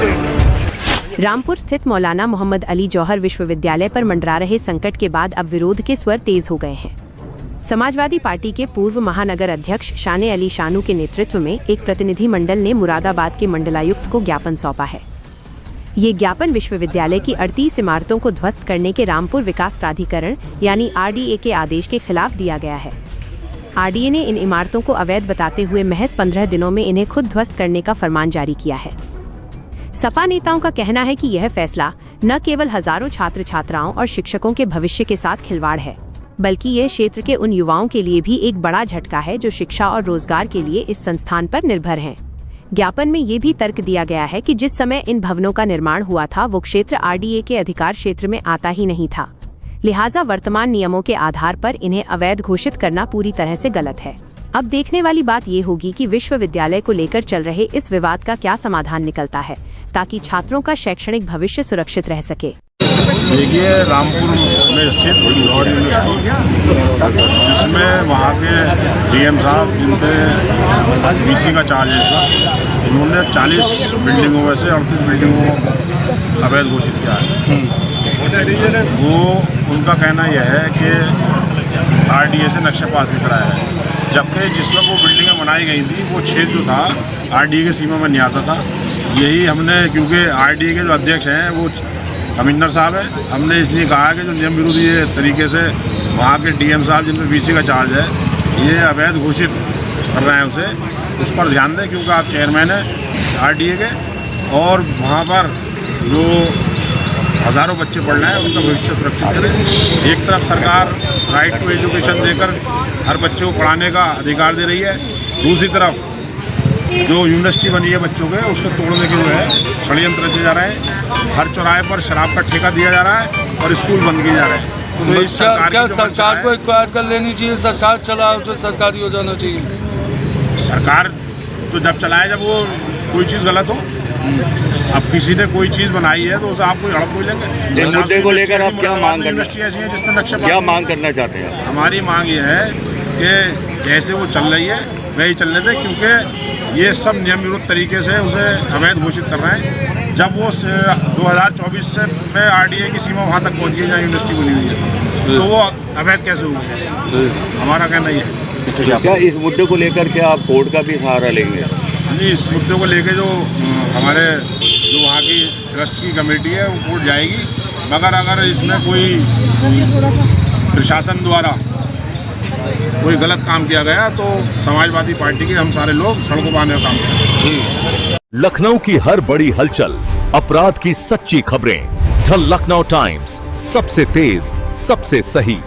रामपुर स्थित मौलाना मोहम्मद अली जौहर विश्वविद्यालय पर मंडरा रहे संकट के बाद अब विरोध के स्वर तेज हो गए हैं। समाजवादी पार्टी के पूर्व महानगर अध्यक्ष शाने अली शानू के नेतृत्व में एक प्रतिनिधि मंडल ने मुरादाबाद के मंडलायुक्त को ज्ञापन सौंपा है। ये ज्ञापन विश्वविद्यालय की 38 इमारतों को ध्वस्त करने के रामपुर विकास प्राधिकरण यानी RDA के आदेश के खिलाफ दिया गया है। RDA ने इन इमारतों को अवैध बताते हुए महज 15 दिनों में इन्हें खुद ध्वस्त करने का फरमान जारी किया है। सपा नेताओं का कहना है कि यह फैसला न केवल हजारों छात्र छात्राओं और शिक्षकों के भविष्य के साथ खिलवाड़ है, बल्कि यह क्षेत्र के उन युवाओं के लिए भी एक बड़ा झटका है जो शिक्षा और रोजगार के लिए इस संस्थान पर निर्भर हैं। ज्ञापन में ये भी तर्क दिया गया है कि जिस समय इन भवनों का निर्माण हुआ था वो क्षेत्र RDA के अधिकार क्षेत्र में आता ही नहीं था, लिहाजा वर्तमान नियमों के आधार पर इन्हें अवैध घोषित करना पूरी तरह से गलत है। अब देखने वाली बात ये होगी कि विश्वविद्यालय को लेकर चल रहे इस विवाद का क्या समाधान निकलता है, ताकि छात्रों का शैक्षणिक भविष्य सुरक्षित रह सके। देखिए, रामपुर में स्थित जौहर यूनिवर्सिटी, जिसमें वहाँ के DM साहब जिनपे BC का चार्ज है इसका, उन्होंने 40 बिल्डिंगों में से 38 बिल्डिंगों को अवैध घोषित किया है। वो उनका कहना यह है कि RDA से नक्शा पास भी कराया है, जबकि जिस वक्त वो बिल्डिंगें बनाई गई थी वो क्षेत्र जो था RDA के सीमा में नहीं आता था। यही हमने, क्योंकि RDA के जो अध्यक्ष हैं वो कमिश्नर साहब है, हमने इसलिए कहा कि जो नियम विरोधी तरीके से वहाँ के DM साहब जिन पर BC का चार्ज है ये अवैध घोषित कर रहे हैं उस पर ध्यान दें, क्योंकि आप चेयरमैन हैं RDA के और वहाँ पर जो हज़ारों बच्चे पढ़ रहे हैं उनका भविष्य सुरक्षित करें। एक तरफ सरकार राइट टू एजुकेशन देकर हर बच्चे को पढ़ाने का अधिकार दे रही है, दूसरी तरफ जो यूनिवर्सिटी बनी है बच्चों के उसको तोड़ने के जो है षड्यंत्र रचे जा रहे हैं। हर चौराहे पर शराब का ठेका दिया जा रहा है और स्कूल बंद किए जा रहे हैं। तो सरकार को एक्वायर कर लेनी चाहिए, सरकार चलाओ तो सरकारी हो जाना चाहिए। सरकार तो जब चलाए जब वो कोई चीज़ गलत हो। अब किसी ने कोई चीज़ बनाई है तो उसे आप कोई हड़प कोई लेंगे। इस मुद्दे को लेकर आप क्या मांग यूनिवर्सिटी ऐसी है जिसमें नक्शा क्या मांग करना चाहते हैं? हमारी मांग ये है कि जैसे वो चल रही है वही चलने दें, क्योंकि ये सब नियम विरुद्ध तरीके से उसे अवैध घोषित कर रहे हैं। जब वो 2024 से में RDA की सीमा वहाँ तक पहुँची है जहाँ यूनिवर्सिटी बनी हुई है, तो वो अवैध कैसे होगी? हमारा कहना ये है। क्या इस मुद्दे को लेकर क्या आप कोर्ट का भी सहारा लेंगे? नहीं, इस मुद्दे को लेकर जो हमारे जो वहाँ की ट्रस्ट की कमेटी है वो कोर्ट जाएगी, मगर अगर इसमें कोई प्रशासन द्वारा कोई गलत काम किया गया तो समाजवादी पार्टी के हम सारे लोग सड़कों पर आने का काम करेंगे। लखनऊ की हर बड़ी हलचल, अपराध की सच्ची खबरें, द लखनऊ टाइम्स, सबसे तेज, सबसे सही।